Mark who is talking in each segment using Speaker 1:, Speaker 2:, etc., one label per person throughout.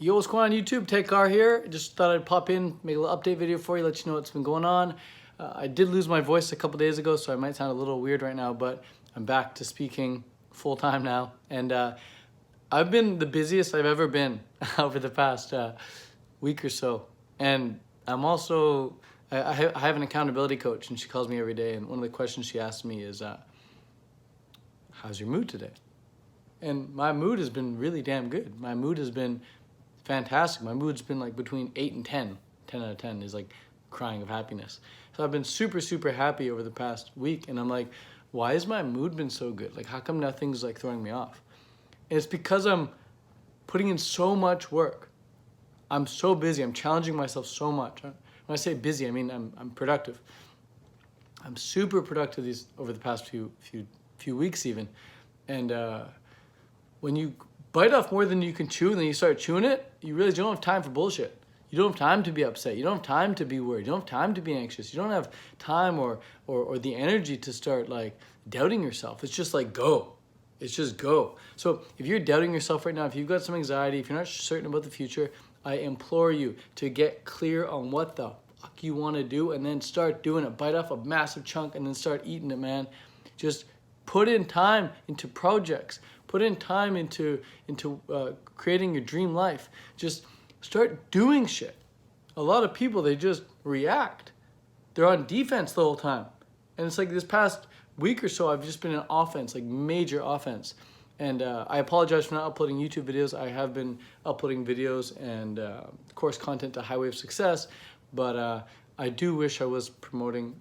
Speaker 1: Yo, what's going on YouTube? Ted Carr here. Just thought I'd pop in, make a little update video for you, let you know what's been going on. I did lose my voice a couple days ago, so I might sound a little weird right now, but I'm back to speaking full time now. And I've been the busiest I've ever been over the past week or so. And I'm also, I have an accountability coach, and she calls me every day. And one of the questions she asks me is, how's your mood today? And my mood has been really damn good. My mood has been fantastic. My mood's been like between 8 and 10. 10 out of 10 is like crying of happiness. So I've been super, super happy over the past week. And I'm like, why has my mood been so good? Like, how come nothing's like throwing me off? And it's because I'm putting in so much work. I'm so busy. I'm challenging myself so much. When I say busy, I mean I'm productive. I'm super productive over the past few weeks even. And when you bite off more than you can chew and then you start chewing it, you realize you don't have time for bullshit. You don't have time to be upset. You don't have time to be worried. You don't have time to be anxious. You don't have time or the energy to start like doubting yourself. It's just like go. It's just go. So if you're doubting yourself right now, if you've got some anxiety, if you're not certain about the future, I implore you to get clear on what the fuck you want to do and then start doing it. Bite off a massive chunk and then start eating it, man. Just put in time into projects. Put in time into creating your dream life. Just start doing shit. A lot of people, they just react. They're on defense the whole time. And it's like this past week or so, I've just been in offense, like major offense. And I apologize for not uploading YouTube videos. I have been uploading videos and course content to Highway of Success, but I do wish I was pushing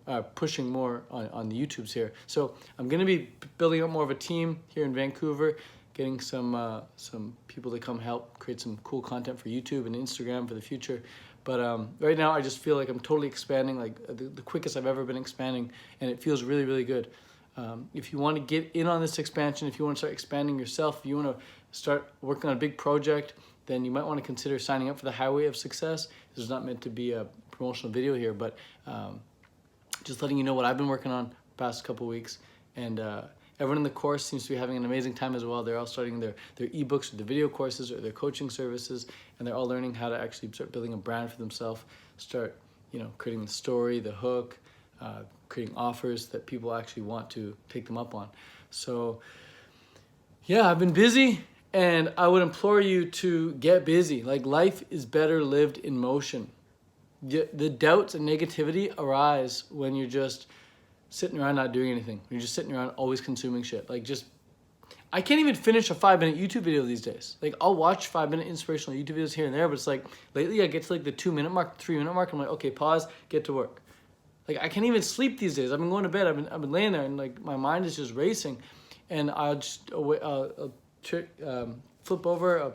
Speaker 1: more on the YouTubes here. So I'm going to be building up more of a team here in Vancouver, getting some people to come help create some cool content for YouTube and Instagram for the future. But right now I just feel like I'm totally expanding, like the quickest I've ever been expanding, and it feels really, really good. If you want to get in on this expansion, if you want to start expanding yourself, if you want to start working on a big project, then you might want to consider signing up for the Highway of Success. This is not meant to be a promotional video here, but just letting you know what I've been working on the past couple weeks. And everyone in the course seems to be having an amazing time as well. They're all starting their ebooks or the video courses or their coaching services, and they're all learning how to actually start building a brand for themselves, start creating the story, the hook, creating offers that people actually want to take them up on. So yeah, I've been busy, and I would implore you to get busy. Like, life is better lived in motion. The doubts and negativity arise when you're just sitting around not doing anything. You're just sitting around always consuming shit. Like, I can't even finish a 5-minute YouTube video these days. Like, I'll watch 5-minute inspirational YouTube videos here and there, but it's like, lately I get to like the 2-minute mark, 3-minute mark, I'm like, okay, pause, get to work. Like, I can't even sleep these days. I've been going to bed, I've been laying there, and like my mind is just racing. And I'll just flip over a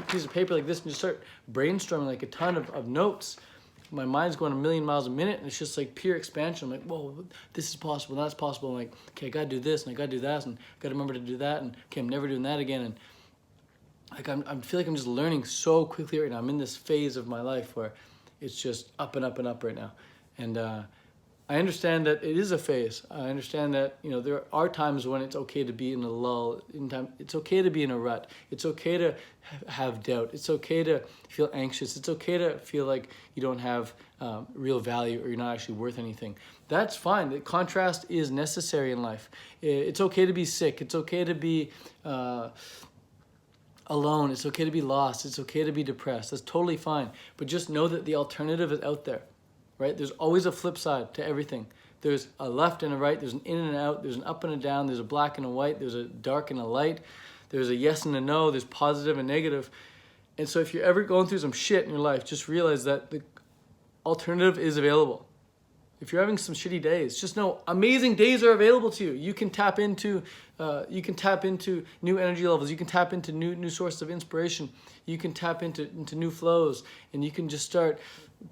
Speaker 1: piece of paper like this and just start brainstorming like a ton of notes. My mind's going a million miles a minute, and it's just like pure expansion. I'm like, whoa, this is possible, that's possible. I'm like, okay, I gotta do this, and I gotta do that, and I gotta remember to do that, and okay, I'm never doing that again. And like, I feel like I'm just learning so quickly right now. I'm in this phase of my life where it's just up and up and up right now. And I understand that it is a phase. I understand that there are times when it's okay to be in a lull. It's okay to be in a rut. It's okay to have doubt. It's okay to feel anxious. It's okay to feel like you don't have real value or you're not actually worth anything. That's fine. The contrast is necessary in life. It's okay to be sick. It's okay to be alone. It's okay to be lost. It's okay to be depressed. That's totally fine. But just know that the alternative is out there. Right? There's always a flip side to everything. There's a left and a right. There's an in and out. There's an up and a down. There's a black and a white. There's a dark and a light. There's a yes and a no. There's positive and negative. And so if you're ever going through some shit in your life, just realize that the alternative is available. If you're having some shitty days, just know amazing days are available to you. You can tap into new energy levels. You can tap into new sources of inspiration. You can tap into new flows, and you can just start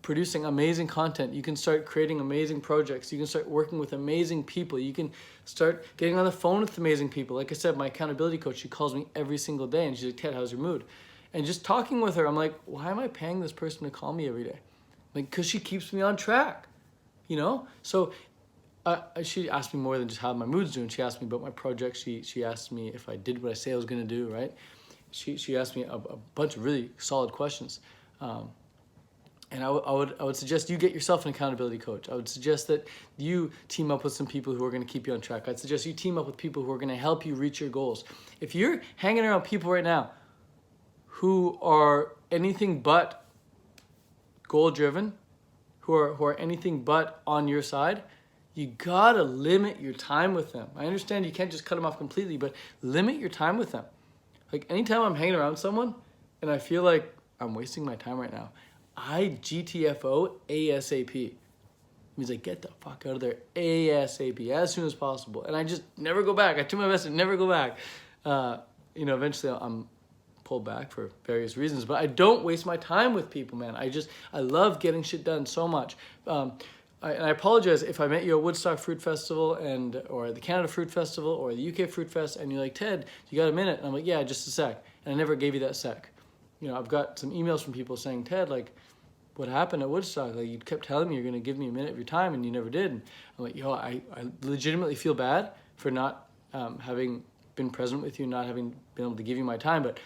Speaker 1: producing amazing content. You can start creating amazing projects. You can start working with amazing people. You can start getting on the phone with amazing people. Like I said, my accountability coach, she calls me every single day, and she's like, Ted, how's your mood? And just talking with her, I'm like, why am I paying this person to call me every day? Like, because she keeps me on track. So she asked me more than just how my mood's doing. She asked me about my project. She asked me if I did what I say I was going to do, right? she asked me a bunch of really solid questions. And I would suggest you get yourself an accountability coach. I would suggest that you team up with some people who are going to keep you on track. I'd suggest you team up with people who are going to help you reach your goals. If you're hanging around people right now who are anything but goal-driven, who are anything but on your side, you gotta limit your time with them. I understand you can't just cut them off completely, but limit your time with them. Like anytime I'm hanging around someone and I feel like I'm wasting my time right now, I GTFO ASAP. It means like get the fuck out of there ASAP, as soon as possible. And I just never go back. I do my best to never go back. Eventually I'm pulled back for various reasons, but I don't waste my time with people, man. I love getting shit done so much. I apologize if I met you at Woodstock Fruit Festival or the Canada Fruit Festival or the UK Fruit Fest and you're like, Ted, you got a minute? And I'm like, yeah, just a sec. And I never gave you that sec. I've got some emails from people saying, Ted, like, what happened at Woodstock? Like, you kept telling me you're going to give me a minute of your time and you never did. And I'm like, I legitimately feel bad for not having been present with you, not having been able to give you my time, but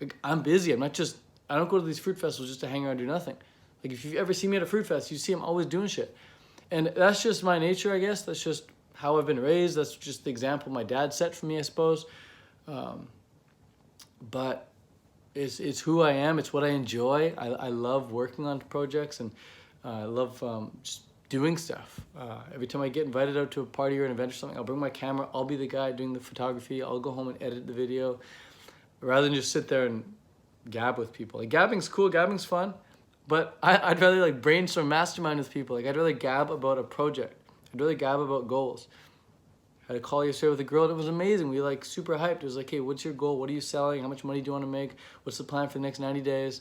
Speaker 1: like, I'm busy. I don't go to these fruit festivals just to hang around and do nothing. Like, if you've ever seen me at a fruit fest, you see I'm always doing shit. And that's just my nature, I guess. That's just how I've been raised. That's just the example my dad set for me, I suppose. But it's who I am. It's what I enjoy. I love working on projects, and I love just doing stuff. Every time I get invited out to a party or an event or something, I'll bring my camera. I'll be the guy doing the photography. I'll go home and edit the video rather than just sit there and gab with people. Like, gabbing's cool. Gabbing's fun. But I'd rather like brainstorm, mastermind with people. Like, I'd rather gab about a project. I'd rather gab about goals. I had a call yesterday with a girl and it was amazing. We like super hyped. It was like, hey, what's your goal? What are you selling? How much money do you want to make? What's the plan for the next 90 days?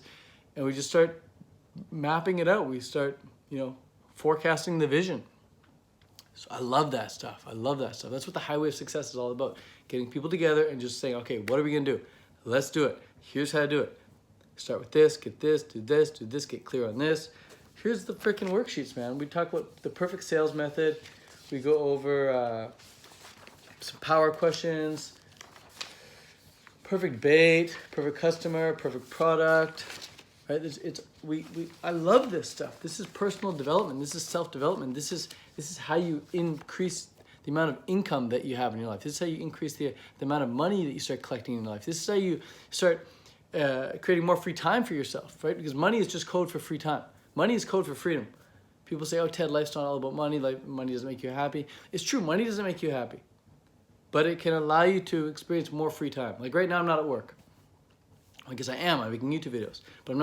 Speaker 1: And we just start mapping it out. We start, forecasting the vision. So I love that stuff. I love that stuff. That's what the highway of success is all about. Getting people together and just saying, okay, what are we going to do? Let's do it. Here's how to do it. Start with this, get this, do this, get clear on this. Here's the freaking worksheets, man. We talk about the perfect sales method. We go over some power questions, perfect bait, perfect customer, perfect product. Right? I love this stuff. This is personal development. This is self-development. This is how you increase the amount of income that you have in your life. This is how you increase the amount of money that you start collecting in your life. This is how you start creating more free time for yourself, right? Because money is just code for free time. Money is code for freedom. People say, oh, Ted, life's not all about money. Money doesn't make you happy. It's true, money doesn't make you happy. But it can allow you to experience more free time. Like right now, I'm not at work. I guess I am. I'm making YouTube videos. But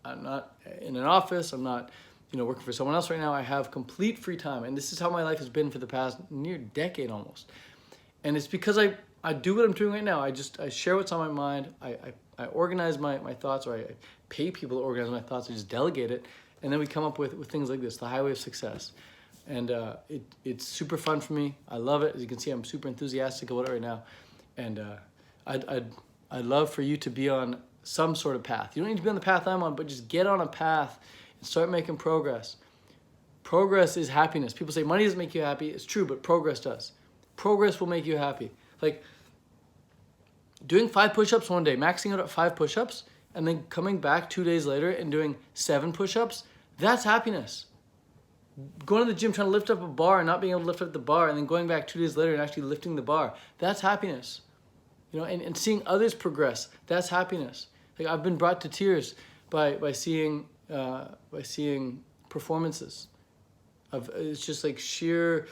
Speaker 1: I'm not in an office. I'm not working for someone else right now. I have complete free time. And this is how my life has been for the past near decade almost. And it's because I do what I'm doing right now. I share what's on my mind. I organize my thoughts, or I pay people to organize my thoughts. I just delegate it. And then we come up with things like this, the highway of success. And it's super fun for me. I love it. As you can see, I'm super enthusiastic about it right now. And I'd love for you to be on some sort of path. You don't need to be on the path I'm on, but just get on a path and start making progress. Progress is happiness. People say money doesn't make you happy. It's true, but progress does. Progress will make you happy. Like doing 5 push-ups one day, maxing out at 5 push-ups, and then coming back 2 days later and doing 7 push-ups, that's happiness. Going to the gym, trying to lift up a bar and not being able to lift up the bar, and then going back 2 days later and actually lifting the bar, that's happiness. And seeing others progress, that's happiness. Like, I've been brought to tears by seeing performances. It's just like sheer,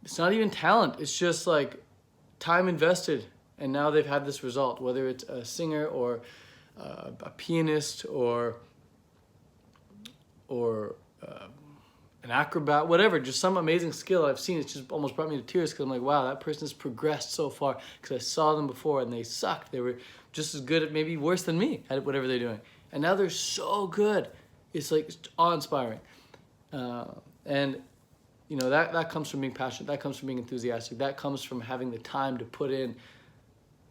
Speaker 1: it's not even talent, it's just like time invested, and now they've had this result, whether it's a singer or a pianist or an acrobat, whatever, just some amazing skill I've seen. It's just almost brought me to tears because I'm like, wow, that person's progressed so far, because I saw them before and they sucked. They were just as good, at maybe worse than me at whatever they're doing. And now they're so good. It's like awe-inspiring. And that comes from being passionate. That comes from being enthusiastic. That comes from having the time to put in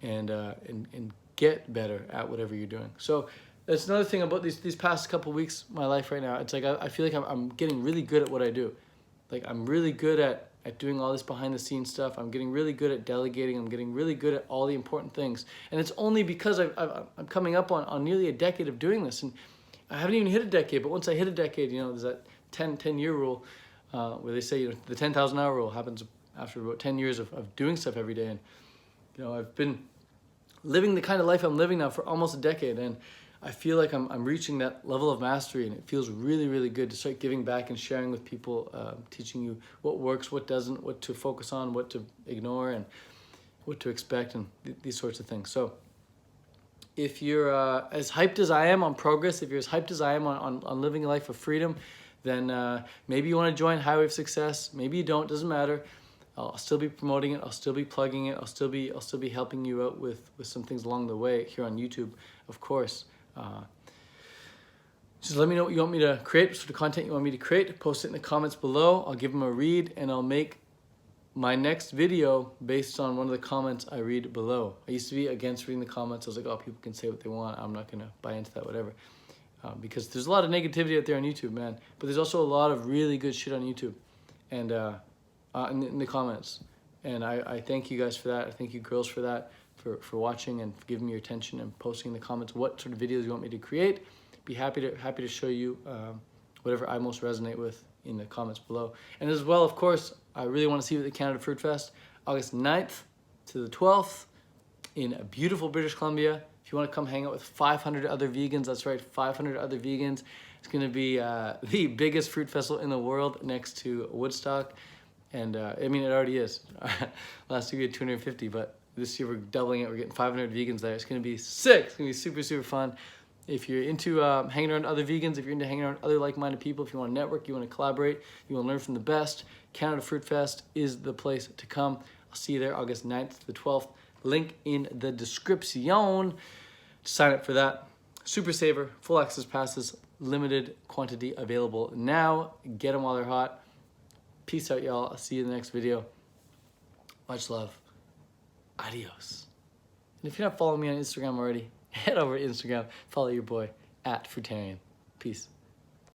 Speaker 1: and get better at whatever you're doing. So that's another thing about these past couple weeks, my life right now. It's like I feel like I'm getting really good at what I do. Like, I'm really good at at doing all this behind the scenes stuff. I'm getting really good at delegating. I'm getting really good at all the important things. And it's only because I'm coming up on nearly a decade of doing this. And I haven't even hit a decade, but once I hit a decade, there's that 10-year rule where they say, the 10,000 hour rule happens after about 10 years of doing stuff every day. And, I've been living the kind of life I'm living now for almost a decade. And I feel like I'm reaching that level of mastery, and it feels really, really good to start giving back and sharing with people, teaching you what works, what doesn't, what to focus on, what to ignore, and what to expect, and these sorts of things. So if you're as hyped as I am on progress, if you're as hyped as I am on living a life of freedom, then maybe you want to join Highway of Success. Maybe you don't, doesn't matter. I'll still be promoting it. I'll still be plugging it. I'll still be helping you out with some things along the way here on YouTube, of course. Just let me know what you want me to create, what sort of content you want me to create. Post it in the comments below. I'll give them a read, and I'll make my next video based on one of the comments I read below. I used to be against reading the comments. I was like, oh, people can say what they want. I'm not going to buy into that, whatever. Because there's a lot of negativity out there on YouTube, man. But there's also a lot of really good shit on YouTube and in the comments. And I thank you guys for that. I thank you girls for that, for watching and giving me your attention and posting in the comments what sort of videos you want me to create. Be happy to show you whatever I most resonate with in the comments below. And as well, of course, I really want to see you at the Canada Fruit Fest, August 9th to the 12th in beautiful British Columbia. If you want to come hang out with 500 other vegans, that's right, 500 other vegans. It's going to be the biggest fruit festival in the world next to Woodstock. And I mean, it already is. Last year we had 250, but this year we're doubling it. We're getting 500 vegans there. It's going to be sick. It's going to be super, super fun. If you're into hanging around other vegans, if you're into hanging around other like-minded people, if you want to network, you want to collaborate, you want to learn from the best, Canada Fruit Fest is the place to come. I'll see you there August 9th to the 12th. Link in the description. Sign up for that. Super Saver, full access passes, limited quantity available now. Get them while they're hot. Peace out, y'all. I'll see you in the next video. Much love. Adios. And if you're not following me on Instagram already, head over to Instagram. Follow your boy @Fruitarian. Peace.